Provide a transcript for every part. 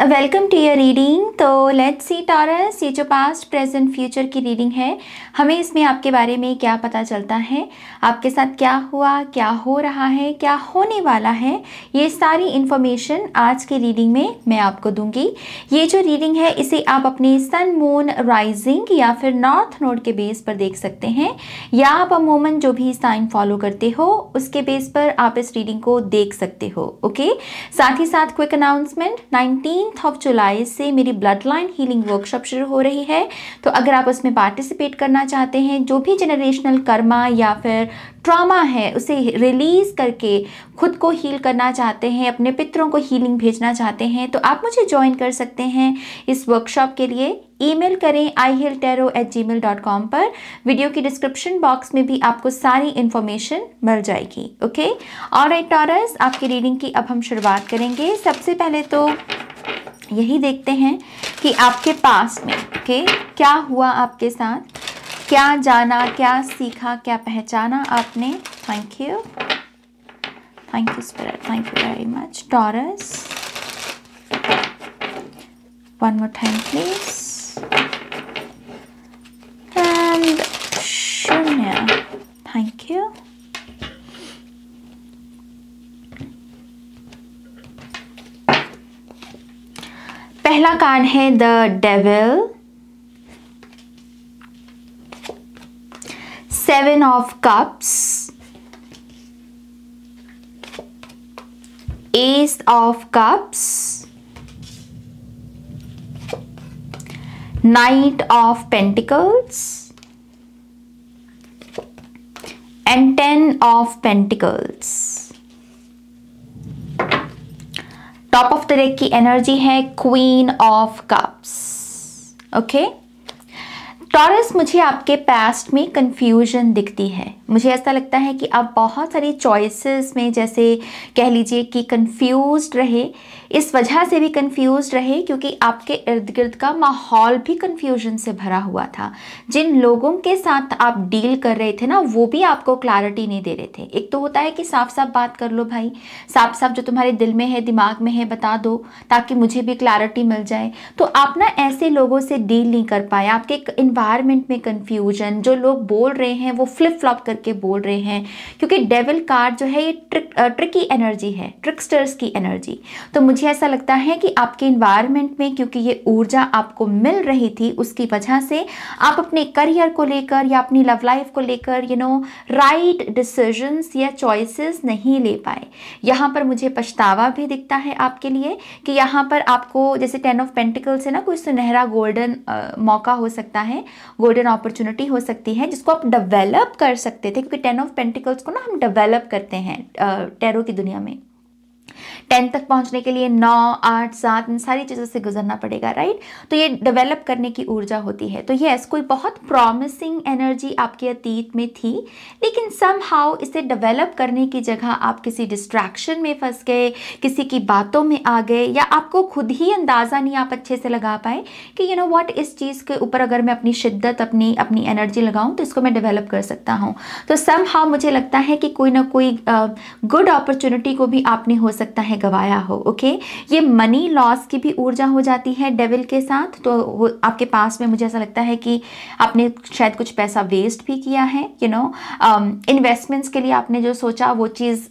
Welcome to your reading. तो let's see Taurus, ये जो पास्ट प्रेजेंट फ्यूचर की रीडिंग है, हमें इसमें आपके बारे में क्या पता चलता है, आपके साथ क्या हुआ, क्या हो रहा है, क्या होने वाला है, ये सारी इन्फॉर्मेशन आज की रीडिंग में मैं आपको दूंगी। ये जो रीडिंग है इसे आप अपने सन मून राइजिंग या फिर नॉर्थ नोड के बेस पर देख सकते हैं, या आप अमूमन जो भी साइन फॉलो करते हो उसके बेस पर आप इस रीडिंग को देख सकते हो। ओके, साथ ही साथ क्विक अनाउंसमेंट, 19 जुलाई से मेरी ब्लड लाइन हीलिंग वर्कशॉप शुरू हो रही है। तो अगर आप उसमें पार्टिसिपेट करना चाहते हैं, जो भी जनरेशनल कर्मा या फिर ट्रॉमा है उसे रिलीज करके खुद को हील करना चाहते हैं, अपने पितरों को हीलिंग भेजना चाहते हैं, तो आप मुझे ज्वाइन कर सकते हैं इस वर्कशॉप के लिए। ईमेल करें ihealtarot@gmail.com पर। वीडियो की डिस्क्रिप्शन बॉक्स में भी आपको सारी इंफॉर्मेशन मिल जाएगी। ओके, ऑलराइट टॉरस, आपकी रीडिंग की अब हम शुरुआत करेंगे। सबसे पहले तो यही देखते हैं कि आपके पास में क्या हुआ, आपके साथ क्या जाना, क्या सीखा, क्या पहचाना आपने। Thank you spirit, thank you very much taurus. One more time please. And शून्य, थैंक यू। पहला कार्ड है the devil, 7 of cups, S of cups, night of pentacles and 10 of pentacles. Top of the deck की energy है queen of cups. Okay taurus, मुझे आपके past में confusion दिखती है। मुझे ऐसा लगता है कि आप बहुत सारी चॉइसेस में, जैसे कह लीजिए कि कंफ्यूज्ड रहे। इस वजह से भी कंफ्यूज्ड रहे क्योंकि आपके इर्द गिर्द का माहौल भी कंफ्यूजन से भरा हुआ था। जिन लोगों के साथ आप डील कर रहे थे ना, वो भी आपको क्लैरिटी नहीं दे रहे थे। एक तो होता है कि साफ साफ बात कर लो भाई, साफ साफ जो तुम्हारे दिल में है, दिमाग में है, बता दो ताकि मुझे भी क्लैरिटी मिल जाए। तो आप ना ऐसे लोगों से डील नहीं कर पाए। आपके एनवायरनमेंट में कंफ्यूजन, जो लोग बोल रहे हैं वो फ्लिप फ्लॉप करके बोल रहे हैं, क्योंकि डेविल कार्ड जो है ये ट्रिकी एनर्जी है, ट्रिकस्टर्स की एनर्जी। तो मुझे ऐसा लगता है कि आपके एनवायरनमेंट में क्योंकि ये ऊर्जा आपको मिल रही थी, उसकी वजह से आप अपने करियर को लेकर या अपनी लव लाइफ को लेकर राइट डिसीजंस या चॉइसेस नहीं ले पाए। यहाँ पर मुझे पछतावा भी दिखता है आपके लिए कि यहाँ पर आपको जैसे 10 ऑफ पेंटिकल्स से ना कोई सुनहरा गोल्डन मौका हो सकता है, गोल्डन अपॉर्चुनिटी हो सकती है जिसको आप डेवलप कर सकते थे, क्योंकि 10 ऑफ पेंटिकल्स को ना हम डेवलप करते हैं टैरो की दुनिया में। 10 तक पहुंचने के लिए 9, 8, 7 इन सारी चीज़ों से गुजरना पड़ेगा, राइट। तो ये डेवलप करने की ऊर्जा होती है। तो यस, कोई बहुत प्रॉमिसिंग एनर्जी आपके अतीत में थी, लेकिन समहाउ इसे डेवलप करने की जगह आप किसी डिस्ट्रैक्शन में फंस गए, किसी की बातों में आ गए, या आपको खुद ही अंदाज़ा नहीं आप अच्छे से लगा पाए कि व्हाट, इस चीज़ के ऊपर अगर मैं अपनी शिद्दत, अपनी एनर्जी लगाऊं तो इसको मैं डेवलप कर सकता हूं। तो समहाउ मुझे लगता है कि कोई ना कोई गुड अपॉर्चुनिटी को भी आपने हो सकता है गवाया हो। ओके, ये मनी लॉस की भी ऊर्जा हो जाती है डेविल के साथ। तो वो आपके पास में मुझे ऐसा लगता है कि आपने शायद कुछ पैसा वेस्ट भी किया है। इन्वेस्टमेंट्स के लिए आपने जो सोचा वो चीज़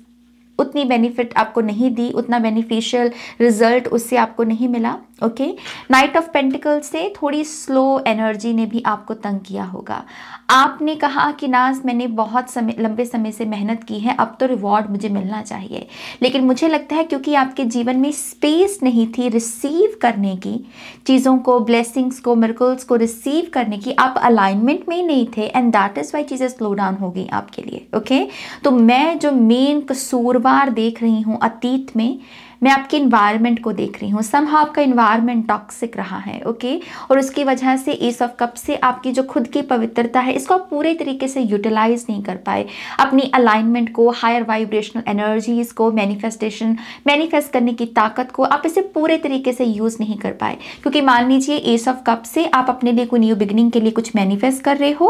उतनी बेनिफिट आपको नहीं दी, उतना बेनिफिशियल रिजल्ट उससे आपको नहीं मिला। ओके, नाइट ऑफ पेंटिकल से थोड़ी स्लो एनर्जी ने भी आपको तंग किया होगा। आपने कहा कि नाज, मैंने बहुत लंबे समय से मेहनत की है, अब तो रिवॉर्ड मुझे मिलना चाहिए। लेकिन मुझे लगता है क्योंकि आपके जीवन में स्पेस नहीं थी रिसीव करने की, चीज़ों को, ब्लेसिंग्स को, मिरेकल्स को रिसीव करने की, आप अलाइनमेंट में ही नहीं थे, एंड दैट इज़ वाई चीज़ें स्लो डाउन हो गई आपके लिए। ओके, तो मैं जो मेन कसूरवार देख रही हूँ अतीत में, मैं आपके इन्वायरमेंट को देख रही हूँ। समहाउ आपका इन्वायरमेंट टॉक्सिक रहा है। ओके, और उसकी वजह से एस ऑफ कप से आपकी जो खुद की पवित्रता है इसको आप पूरे तरीके से यूटिलाइज नहीं कर पाए। अपनी अलाइनमेंट को, हायर वाइब्रेशनल एनर्जीज को, मैनिफेस्ट करने की ताकत को आप इसे पूरे तरीके से यूज़ नहीं कर पाए। क्योंकि मान लीजिए एस ऑफ कप से आप अपने लिए कोई न्यू बिगिनिंग के लिए कुछ मैनिफेस्ट कर रहे हो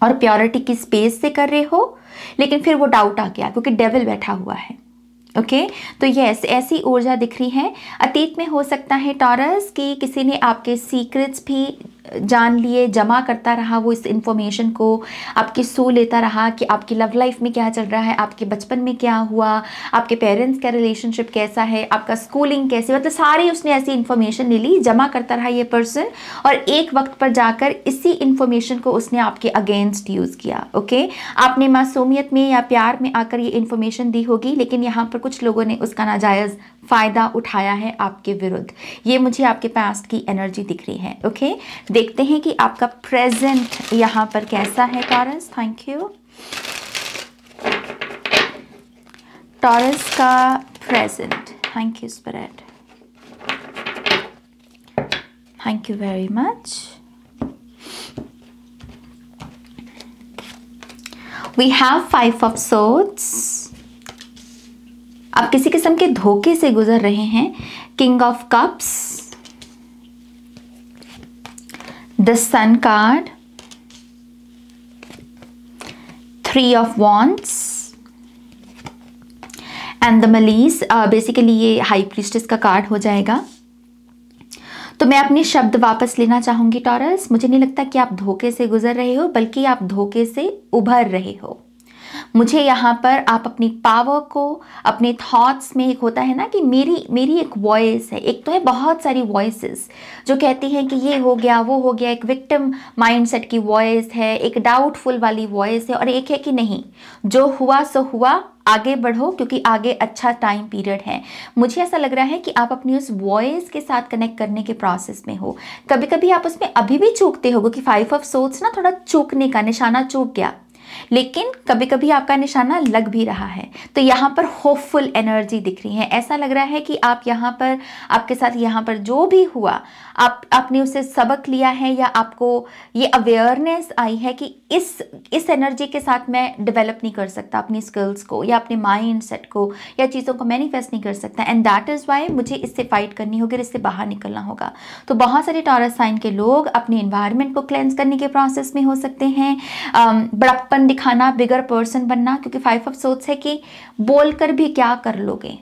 और प्योरिटी की स्पेस से कर रहे हो, लेकिन फिर वो डाउट आ गया क्योंकि डेविल बैठा हुआ है। ओके तो यस, ऐसी ऊर्जा दिख रही है। अतीत में हो सकता है टॉरस कि किसी ने आपके सीक्रेट्स भी जान लिए, जमा करता रहा वो इस इंफॉर्मेशन को, आपकी सू लेता रहा कि आपकी लव लाइफ में क्या चल रहा है, आपके बचपन में क्या हुआ, आपके पेरेंट्स का रिलेशनशिप कैसा है, आपका स्कूलिंग कैसे, मतलब सारी उसने ऐसी इंफॉर्मेशन ले ली, जमा करता रहा ये पर्सन, और एक वक्त पर जाकर इसी इंफॉर्मेशन को उसने आपके अगेंस्ट यूज़ किया। ओके आपने मासूमियत में या प्यार में आकर ये इंफॉर्मेशन दी होगी, लेकिन यहाँ पर कुछ लोगों ने उसका नाजायज़ फ़ायदा उठाया है आपके विरुद्ध। ये मुझे आपके पास्ट की एनर्जी दिख रही है। ओके देखते हैं कि आपका प्रेजेंट यहाँ पर कैसा है टॉरस। Thank you. टॉरस का present, thank you spirit, thank you very much. We have 5 of swords. आप किसी किस्म के धोखे से गुजर रहे हैं। King of cups, the sun card, 3 of wands and the malice. Basically ये हाई प्रीस्टेस का कार्ड हो जाएगा। तो मैं अपने शब्द वापस लेना चाहूंगी टॉरस। मुझे नहीं लगता कि आप धोखे से गुजर रहे हो, बल्कि आप धोखे से उभर रहे हो। मुझे यहाँ पर आप अपनी पावर को, अपने थॉट्स में, एक होता है ना कि मेरी एक वॉइस है, एक तो है बहुत सारी वॉइसेस जो कहती हैं कि ये हो गया वो हो गया, एक विक्टिम माइंडसेट की वॉइस है, एक डाउटफुल वाली वॉइस है, और एक है कि नहीं जो हुआ सो हुआ, आगे बढ़ो क्योंकि आगे अच्छा टाइम पीरियड है। मुझे ऐसा लग रहा है कि आप अपनी उस वॉइस के साथ कनेक्ट करने के प्रोसेस में हो। कभी कभी आप उसमें अभी भी चूकते होगे कि 5 ऑफ सोर्ड्स ना थोड़ा चूकने का निशाना चूक गया, लेकिन कभी कभी आपका निशाना लग भी रहा है। तो यहाँ पर होपफुल एनर्जी दिख रही है। ऐसा लग रहा है कि आप यहाँ पर, आपके साथ यहाँ पर जो भी हुआ, आपने उससे सबक लिया है, या आपको ये अवेयरनेस आई है कि इस एनर्जी के साथ मैं डेवलप नहीं कर सकता अपनी स्किल्स को, या अपने माइंड सेट को, या चीज़ों को मैनिफेस्ट नहीं कर सकता, एंड दैट इज़ वाई मुझे इससे फाइट करनी होगी, इससे बाहर निकलना होगा। तो बहुत सारे टॉरस साइन के लोग अपने एनवायरनमेंट को क्लेंस करने के प्रोसेस में हो सकते हैं। बड़प्पन दिखाना, बिगर पर्सन बनना, क्योंकि 5 ऑफ सोर्ड्स है कि बोलकर भी क्या कर लोगे,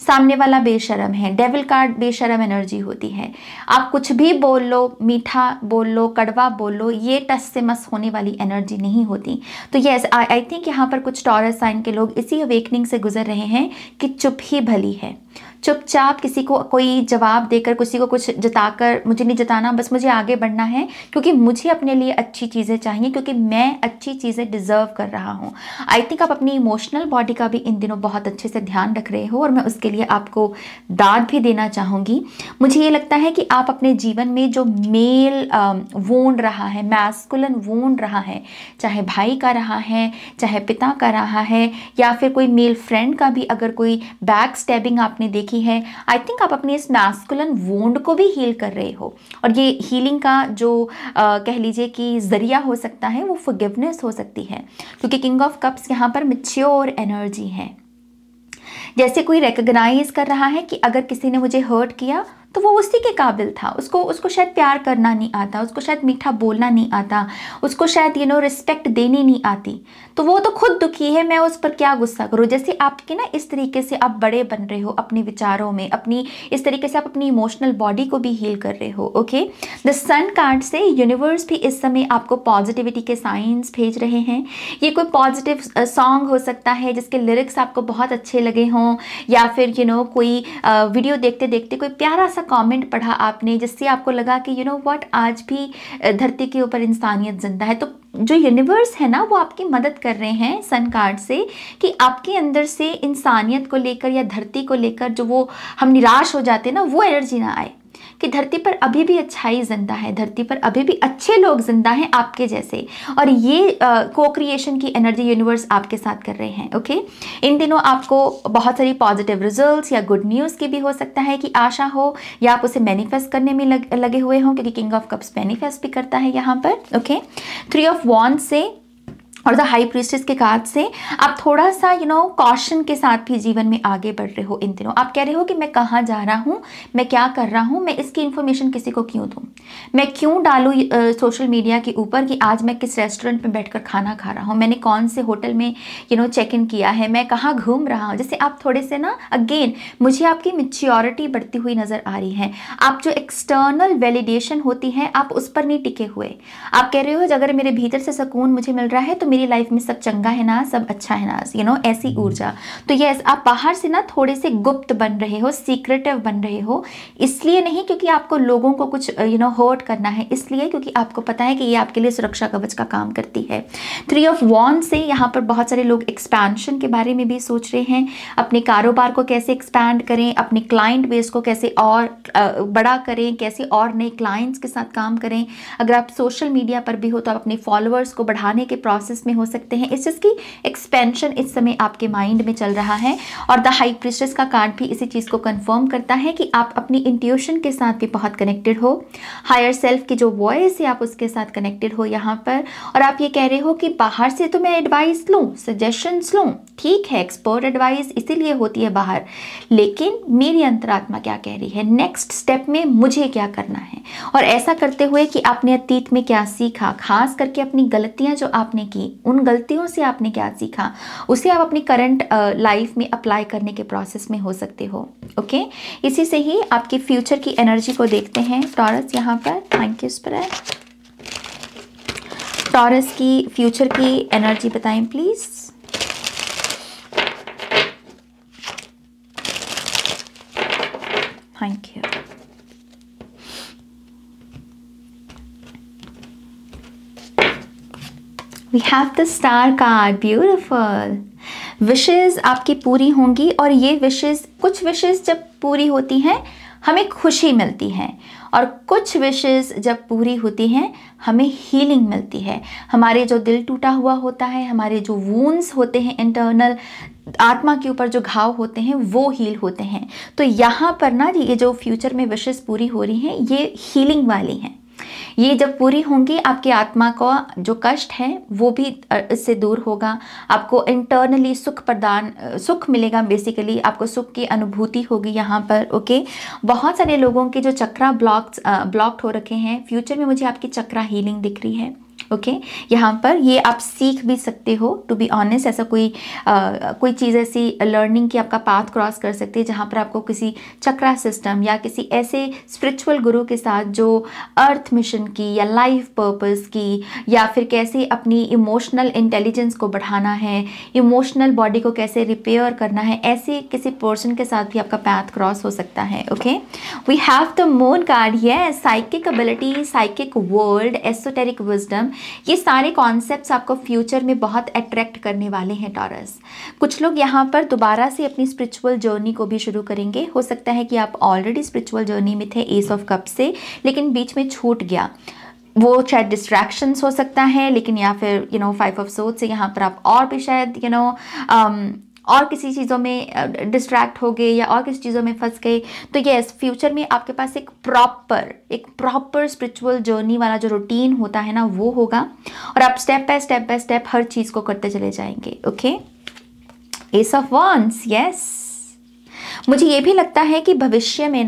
सामने वाला बेशरम है। डेविल कार्ड बेशरम एनर्जी होती है। आप कुछ भी बोल लो, मीठा बोल लो, कड़वा बोल लो, ये टस से मस होने वाली एनर्जी नहीं होती। तो यस, आई थिंक यहाँ पर कुछ टॉरस साइन के लोग इसी अवेकनिंग से गुजर रहे हैं कि चुप ही भली है। चुपचाप किसी को कोई जवाब देकर, किसी को कुछ जताकर, मुझे नहीं जताना, बस मुझे आगे बढ़ना है क्योंकि मुझे अपने लिए अच्छी चीज़ें चाहिए, क्योंकि मैं अच्छी चीज़ें डिज़र्व कर रहा हूँ। आई थिंक आप अपनी इमोशनल बॉडी का भी इन दिनों बहुत अच्छे से ध्यान रख रहे हो, और मैं उसके लिए आपको दाद भी देना चाहूँगी। मुझे ये लगता है कि आप अपने जीवन में जो मेल वोंड रहा है, मैस्कुलिन वोंड रहा है, चाहे भाई का रहा है, चाहे पिता का रहा है, या फिर कोई मेल फ्रेंड का भी अगर कोई बैक स्टैबिंग आपने देखी है, आई थिंक आप अपने इस मैस्कुलिन वोंड को भी हील कर रहे हो। और ये हीलिंग का जो कह लीजिए कि जरिया हो सकता है वो फॉरगिवनेस हो सकती है, क्योंकि किंग ऑफ कप्स यहाँ पर मैच्योर एनर्जी है। जैसे कोई रिकॉग्नाइज कर रहा है कि अगर किसी ने मुझे हर्ट किया तो वो उसी के काबिल था, उसको शायद प्यार करना नहीं आता, उसको शायद मीठा बोलना नहीं आता, उसको शायद रिस्पेक्ट देनी नहीं आती, तो वो तो खुद दुखी है, मैं उस पर क्या गुस्सा करूँ। जैसे आपके ना इस तरीके से आप बड़े बन रहे हो अपने विचारों में, अपनी इस तरीके से आप अपनी इमोशनल बॉडी को भी हील कर रहे हो। ओके द सन कार्ड से यूनिवर्स भी इस समय आपको पॉजिटिविटी के साइंस भेज रहे हैं। ये कोई पॉजिटिव सॉन्ग हो सकता है जिसके लिरिक्स आपको बहुत अच्छे लगे हों, या फिर कोई वीडियो देखते देखते कोई प्यारा सा कमेंट पढ़ा आपने जिससे आपको लगा कि व्हाट, आज भी धरती के ऊपर इंसानियत जिंदा है। तो जो यूनिवर्स है ना वो आपकी मदद कर रहे हैं सन कार्ड से कि आपके अंदर से इंसानियत को लेकर या धरती को लेकर जो वो हम निराश हो जाते हैं ना, वो एनर्जी ना आए, कि धरती पर अभी भी अच्छाई जिंदा है, धरती पर अभी भी अच्छे लोग जिंदा हैं आपके जैसे, और ये को क्रिएशन की एनर्जी यूनिवर्स आपके साथ कर रहे हैं। ओके इन दिनों आपको बहुत सारी पॉजिटिव रिजल्ट्स या गुड न्यूज़ की भी हो सकता है कि आशा हो, या आप उसे मैनिफेस्ट करने में लगे हुए हों, क्योंकि किंग ऑफ कप्स मैनिफेस्ट भी करता है यहाँ पर। ओके 3 ऑफ वॉन्ड्स से और द हाई प्रीस्टेस के कार्ड से आप थोड़ा सा कॉशन के साथ भी जीवन में आगे बढ़ रहे हो इन दिनों। आप कह रहे हो कि मैं कहाँ जा रहा हूँ, मैं क्या कर रहा हूँ, मैं इसकी इन्फॉर्मेशन किसी को क्यों दूँ, मैं क्यों डालूँ सोशल मीडिया के ऊपर कि आज मैं किस रेस्टोरेंट में बैठकर खाना खा रहा हूँ, मैंने कौन से होटल में चेक इन किया है, मैं कहाँ घूम रहा हूँ। जैसे आप थोड़े से अगेन मुझे आपकी मैच्योरिटी बढ़ती हुई नज़र आ रही है। आप जो एक्सटर्नल वैलिडेशन होती है आप उस पर नहीं टिके हुए। आप कह रहे हो अगर मेरे भीतर से सुकून मुझे मिल रहा है तो मेरी लाइफ में सब चंगा है ना, सब अच्छा है ना, ऐसी ऊर्जा। तो यस, आप बाहर से थोड़े से गुप्त बन रहे हो, सीक्रेटिव बन रहे हो। इसलिए नहीं क्योंकि आपको लोगों को कुछ हर्ट करना है, इसलिए क्योंकि आपको पता है कि ये आपके लिए सुरक्षा कवच का काम करती है। 3 ऑफ वॉन्ड से यहाँ पर बहुत सारे लोग एक्सपेंशन के बारे में भी सोच रहे हैं, अपने कारोबार को कैसे एक्सपैंड करें, अपने क्लाइंट बेस को कैसे और बड़ा करें, कैसे और नए क्लाइंट्स के साथ काम करें। अगर आप सोशल मीडिया पर भी हो तो आप अपने फॉलोअर्स को बढ़ाने के प्रोसेस में हो सकते हैं। इस चीज़ की एक्सपेंशन इस समय आपके माइंड में चल रहा है। और द हाई प्रीस्टेस का कार्ड भी इसी चीज़ को कंफर्म करता है कि आप अपनी इंट्यूशन के साथ भी बहुत कनेक्टेड हो, हायर सेल्फ की जो वॉइस है आप उसके साथ कनेक्टेड हो यहाँ पर। और आप ये कह रहे हो कि बाहर से तो मैं एडवाइस लूँ, सजेशंस लूँ, ठीक है, एक्सपर्ट एडवाइस इसीलिए होती है बाहर, लेकिन मेरी अंतरात्मा क्या कह रही है, नेक्स्ट स्टेप में मुझे क्या करना है। और ऐसा करते हुए कि आपने अतीत में क्या सीखा, खास करके अपनी गलतियां जो आपने की, उन गलतियों से आपने क्या सीखा, उसे आप अपनी करंट लाइफ में अप्लाई करने के प्रोसेस में हो सकते हो। ओके, इसी से ही आपकी फ्यूचर की एनर्जी को देखते हैं टॉरस यहाँ पर। Thank you spirit. टॉरस की फ्यूचर की एनर्जी बताएं please. Thank you. We have the star card, beautiful. Wishes आपकी पूरी होंगी और ये विशेज़, कुछ विशेज़ जब पूरी होती हैं हमें खुशी मिलती है, और कुछ विशेज़ जब पूरी होती हैं हमें हीलिंग मिलती है। हमारे जो दिल टूटा हुआ होता है, हमारे जो वूंड्स होते हैं इंटरनल, आत्मा के ऊपर जो घाव होते हैं वो हील होते हैं। तो यहाँ पर ये जो फ्यूचर में विशेज़ पूरी हो रही हैं ये हीलिंग वाली हैं। ये जब पूरी होंगी आपकी आत्मा को जो कष्ट है वो भी इससे दूर होगा, आपको इंटरनली सुख मिलेगा। बेसिकली आपको सुख की अनुभूति होगी यहाँ पर। ओके, बहुत सारे लोगों के जो चक्रा ब्लॉक्ड हो रखे हैं, फ्यूचर में मुझे आपकी चक्रा हीलिंग दिख रही है। ओके, यहाँ पर ये आप सीख भी सकते हो। टू बी ऑनेस्ट, ऐसा कोई चीज़ ऐसी लर्निंग की आपका पाथ क्रॉस कर सकती है जहाँ पर आपको किसी चक्रा सिस्टम या किसी ऐसे स्पिरिचुअल गुरु के साथ जो अर्थ मिशन की या लाइफ पर्पस की, या फिर कैसे अपनी इमोशनल इंटेलिजेंस को बढ़ाना है, इमोशनल बॉडी को कैसे रिपेयर करना है, ऐसे किसी पर्सन के साथ भी आपका पाथ क्रॉस हो सकता है। Okay, we have the moon card. Yes, psychic ability, psychic world, esoteric wisdom, ये सारे कॉन्सेप्ट्स आपको फ्यूचर में बहुत अट्रैक्ट करने वाले हैं टॉरस। कुछ लोग यहाँ पर दोबारा से अपनी स्पिरिचुअल जर्नी को भी शुरू करेंगे। हो सकता है कि आप ऑलरेडी स्पिरिचुअल जर्नी में थे एस ऑफ कप से, लेकिन बीच में छूट गया, वो शायद डिस्ट्रैक्शंस हो सकता है, लेकिन या फिर 5 ऑफ सोर्ड्स से यहाँ पर आप और भी शायद और किसी चीज़ों में डिस्ट्रैक्ट हो गए या और किसी चीज़ों में फंस गए। तो यस, फ्यूचर में आपके पास एक प्रॉपर स्पिरिचुअल जर्नी वाला जो रूटीन होता है ना वो होगा, और आप स्टेप बाय स्टेप हर चीज़ को करते चले जाएंगे। Okay, S of wands. Yes, मुझे ये भी लगता है कि भविष्य में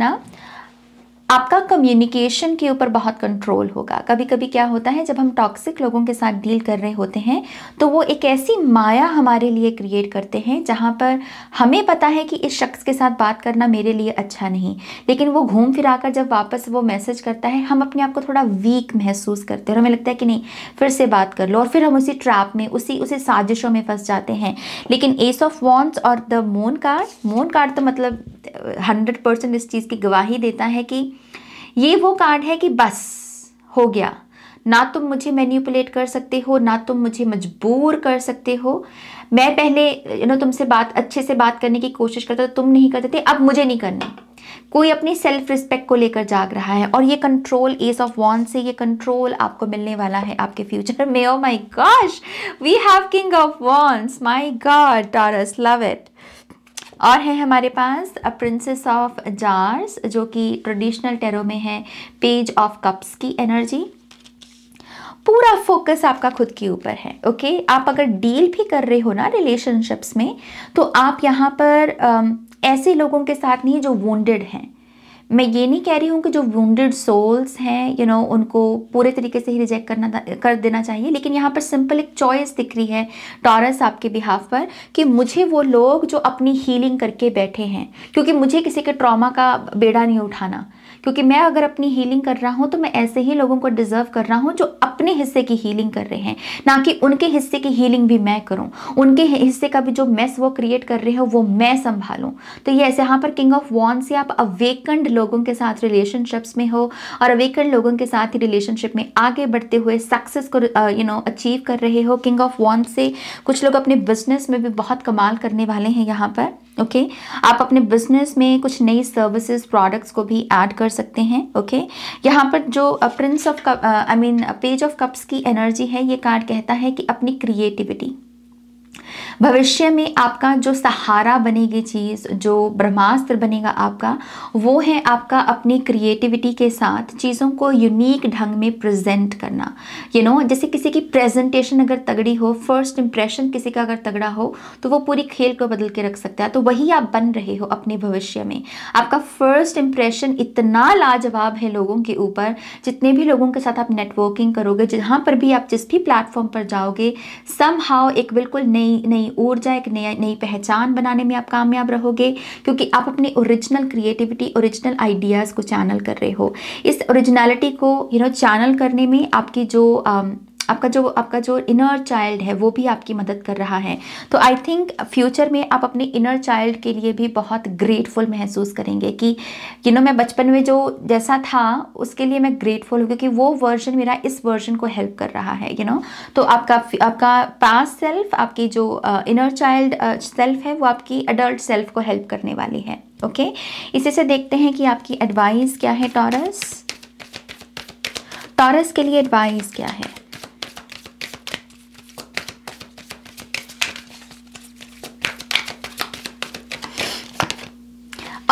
आपका कम्युनिकेशन के ऊपर बहुत कंट्रोल होगा। कभी कभी क्या होता है, जब हम टॉक्सिक लोगों के साथ डील कर रहे होते हैं तो वो एक ऐसी माया हमारे लिए क्रिएट करते हैं जहाँ पर हमें पता है कि इस शख्स के साथ बात करना मेरे लिए अच्छा नहीं, लेकिन वो घूम फिरा कर जब वापस वो मैसेज करता है हम अपने आप को थोड़ा वीक महसूस करते हैं और हमें लगता है कि नहीं फिर से बात कर लो, और फिर हम उसी ट्रैप में उसी साजिशों में फंस जाते हैं। लेकिन एस ऑफ वॉन्ड्स और द मून कार्ड तो मतलब 100% इस चीज़ की गवाही देता है कि ये वो कार्ड है कि बस हो गया, ना तुम मुझे मैनिपुलेट कर सकते हो, ना तुम मुझे मजबूर कर सकते हो। मैं पहले तुमसे अच्छे से बात करने की कोशिश करता था, तुम नहीं करते थे, अब मुझे नहीं करनी। कोई अपनी सेल्फ रिस्पेक्ट को लेकर जाग रहा है, और ये कंट्रोल एस ऑफ वॉन्ड से ये कंट्रोल आपको मिलने वाला है आपके फ्यूचर में। Oh my gosh, we have king of wands, my god Taurus, love it. और है हमारे पास प्रिंसेस ऑफ जार्स, जो कि ट्रेडिशनल टेरो में है पेज ऑफ कप्स की एनर्जी। पूरा फोकस आपका खुद के ऊपर है। ओके, आप अगर डील भी कर रहे हो ना रिलेशनशिप्स में, तो आप यहाँ पर ऐसे लोगों के साथ नहीं जो वुंडेड हैं। मैं ये नहीं कह रही हूँ कि जो वुंडेड सोल्स हैं उनको पूरे तरीके से ही रिजेक्ट कर देना चाहिए, लेकिन यहाँ पर सिंपल एक चॉइस दिख रही है टॉरस आपके बिहाफ पर कि मुझे वो लोग जो अपनी हीलिंग करके बैठे हैं, क्योंकि मुझे किसी के ट्रॉमा का बेड़ा नहीं उठाना, क्योंकि मैं अगर अपनी हीलिंग कर रहा हूँ तो मैं ऐसे ही लोगों को डिजर्व कर रहा हूँ जो अपने हिस्से की हीलिंग कर रहे हैं, ना कि उनके हिस्से की हीलिंग भी मैं करूँ, उनके हिस्से का भी जो मेस वो क्रिएट कर रहे हो वो मैं संभालूं। तो ये ऐसे यहाँ पर किंग ऑफ वॉन्ड्स से आप अवेकन्ड लोगों के साथ रिलेशनशिप्स में हो और अवेकन्ड लोगों के साथ ही रिलेशनशिप में आगे बढ़ते हुए सक्सेस को अचीव कर रहे हो। किंग ऑफ वॉन्ड्स से कुछ लोग अपने बिजनेस में भी बहुत कमाल करने वाले हैं यहाँ पर। ओके, आप अपने बिजनेस में कुछ नई सर्विसेज प्रोडक्ट्स को भी ऐड कर सकते हैं। ओके, यहाँ पर जो Prince of cup page of cups की एनर्जी है, ये कार्ड कहता है कि अपनी क्रिएटिविटी, भविष्य में आपका जो सहारा बनेगी चीज़, जो ब्रह्मास्त्र बनेगा आपका, वो है आपका अपनी क्रिएटिविटी के साथ चीज़ों को यूनिक ढंग में प्रेजेंट करना। जैसे किसी की प्रेजेंटेशन अगर तगड़ी हो, फर्स्ट इंप्रेशन किसी का अगर तगड़ा हो, तो वो पूरी खेल को बदल के रख सकता है। तो वही आप बन रहे हो अपने भविष्य में। आपका फर्स्ट इंप्रेशन इतना लाजवाब है लोगों के ऊपर, जितने भी लोगों के साथ आप नेटवर्किंग करोगे, जहाँ पर भी आप जिस भी प्लेटफॉर्म पर जाओगे, समहाउ एक बिल्कुल नई ऊर्जा, एक नई पहचान बनाने में आप कामयाब रहोगे, क्योंकि आप अपनी ओरिजिनल क्रिएटिविटी, ओरिजिनल आइडियाज़ को चैनल कर रहे हो। इस ओरिजिनलिटी को चैनल करने में आपका जो इनर चाइल्ड है वो भी आपकी मदद कर रहा है। तो आई थिंक फ्यूचर में आप अपने इनर चाइल्ड के लिए भी बहुत ग्रेटफुल महसूस करेंगे कि मैं बचपन में जो जैसा था उसके लिए मैं ग्रेटफुल हूँ, क्योंकि वो वर्जन मेरा इस वर्जन को हेल्प कर रहा है। तो आपका पास्ट सेल्फ, आपकी जो इनर चाइल्ड सेल्फ है, वो आपकी अडल्ट सेल्फ को हेल्प करने वाली है। ओके, इसी से देखते हैं कि आपकी एडवाइस क्या है टॉरस के लिए एडवाइस क्या है।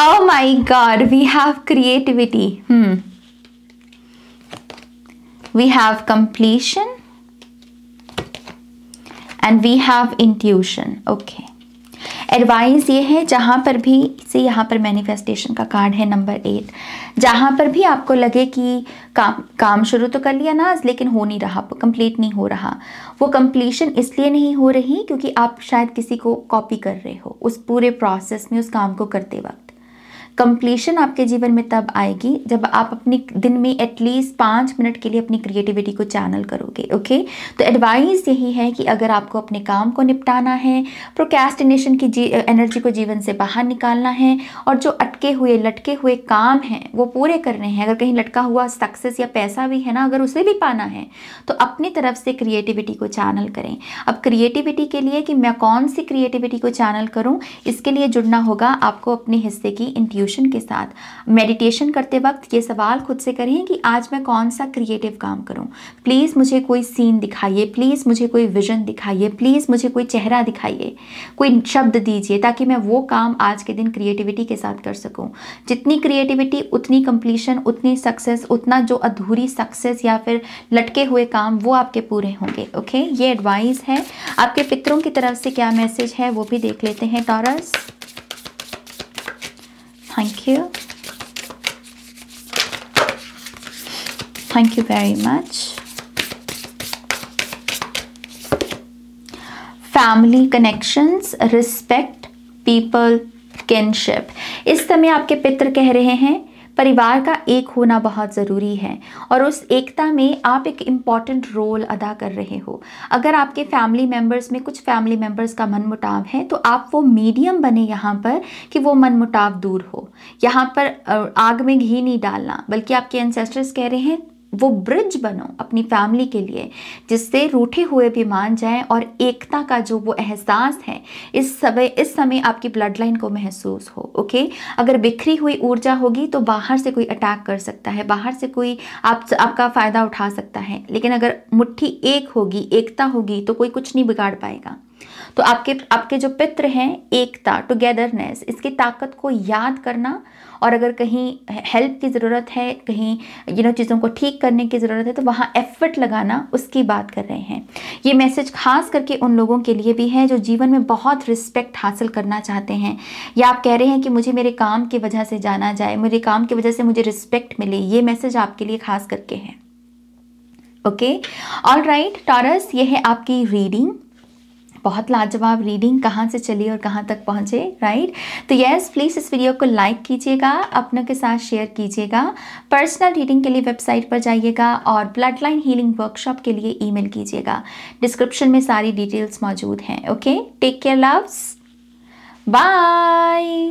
Oh my God, we have creativity. We have completion and we have intuition. Okay. Advice ये है, जहाँ पर भी से यहाँ पर मैनिफेस्टेशन का कार्ड है नंबर 8, जहाँ पर भी आपको लगे कि काम शुरू तो कर लिया ना, लेकिन हो नहीं रहा, कंप्लीट नहीं हो रहा। वो कंप्लीशन इसलिए नहीं हो रही क्योंकि आप शायद किसी को कॉपी कर रहे हो उस पूरे प्रोसेस में, उस काम को करते वक्त। कंप्लीशन आपके जीवन में तब आएगी जब आप अपनी दिन में एटलीस्ट 5 मिनट के लिए अपनी क्रिएटिविटी को चैनल करोगे। ओके, तो एडवाइस यही है कि अगर आपको अपने काम को निपटाना है, प्रोक्रेस्टिनेशन की एनर्जी को जीवन से बाहर निकालना है, और जो अटके हुए लटके हुए काम हैं वो पूरे करने हैं, अगर कहीं लटका हुआ सक्सेस या पैसा भी है ना, अगर उसे भी पाना है, तो अपनी तरफ से क्रिएटिविटी को चैनल करें। अब क्रिएटिविटी के लिए कि मैं कौन सी क्रिएटिविटी को चैनल करूँ, इसके लिए जुड़ना होगा आपको अपने हिस्से की इंट्यूशन के साथ। मेडिटेशन करते वक्त ये सवाल खुद से करें कि आज मैं कौन सा क्रिएटिव काम करूं। प्लीज़ मुझे कोई सीन दिखाइए, प्लीज़ मुझे कोई विजन दिखाइए, प्लीज़ मुझे कोई चेहरा दिखाइए, कोई शब्द दीजिए, ताकि मैं वो काम आज के दिन क्रिएटिविटी के साथ कर सकूं। जितनी क्रिएटिविटी उतनी कंप्लीशन, उतनी सक्सेस, उतना जो अधूरी सक्सेस या फिर लटके हुए काम वो आपके पूरे होंगे। ओके, ये एडवाइस है। आपके पितरों की तरफ से क्या मैसेज है वो भी देख लेते हैं taurus. Thank you. Thank you very much. Family connections, respect, people, kinship. इस समय आपके पितर कह रहे हैं परिवार का एक होना बहुत ज़रूरी है, और उस एकता में आप एक इम्पॉर्टेंट रोल अदा कर रहे हो। अगर आपके फैमिली मेम्बर्स में कुछ फैमिली मेम्बर्स का मनमुटाव है, तो आप वो मीडियम बने यहाँ पर कि वो मनमुटाव दूर हो। यहाँ पर आग में घी नहीं डालना, बल्कि आपके एंसेस्टर्स कह रहे हैं वो ब्रिज बनो अपनी फैमिली के लिए, जिससे रूठे हुए भी मान जाएं, और एकता का जो वो एहसास है इस समय आपकी ब्लड लाइन को महसूस हो। ओके, अगर बिखरी हुई ऊर्जा होगी तो बाहर से कोई अटैक कर सकता है, बाहर से कोई आपका फ़ायदा उठा सकता है, लेकिन अगर मुट्ठी एक होगी, एकता होगी, तो कोई कुछ नहीं बिगाड़ पाएगा। तो आपके आपके जो पित्र हैं, एकता, टुगेदरनेस, इसकी ताकत को याद करना, और अगर कहीं हेल्प की ज़रूरत है, कहीं चीज़ों को ठीक करने की ज़रूरत है, तो वहाँ एफर्ट लगाना, उसकी बात कर रहे हैं। ये मैसेज खास करके उन लोगों के लिए भी है जो जीवन में बहुत रिस्पेक्ट हासिल करना चाहते हैं, या आप कह रहे हैं कि मुझे मेरे काम की वजह से जाना जाए, मेरे काम की वजह से मुझे रिस्पेक्ट मिले। ये मैसेज आपके लिए खास करके है। ओके, ऑल राइट टॉरस, ये है आपकी रीडिंग। बहुत लाजवाब रीडिंग, कहाँ से चली और कहाँ तक पहुँचे, राइट। तो यस, प्लीज़ इस वीडियो को लाइक कीजिएगा, अपनों के साथ शेयर कीजिएगा। पर्सनल रीडिंग के लिए वेबसाइट पर जाइएगा और ब्लड लाइन हीलिंग वर्कशॉप के लिए ईमेल कीजिएगा। डिस्क्रिप्शन में सारी डिटेल्स मौजूद हैं। Okay, take care loves, bye.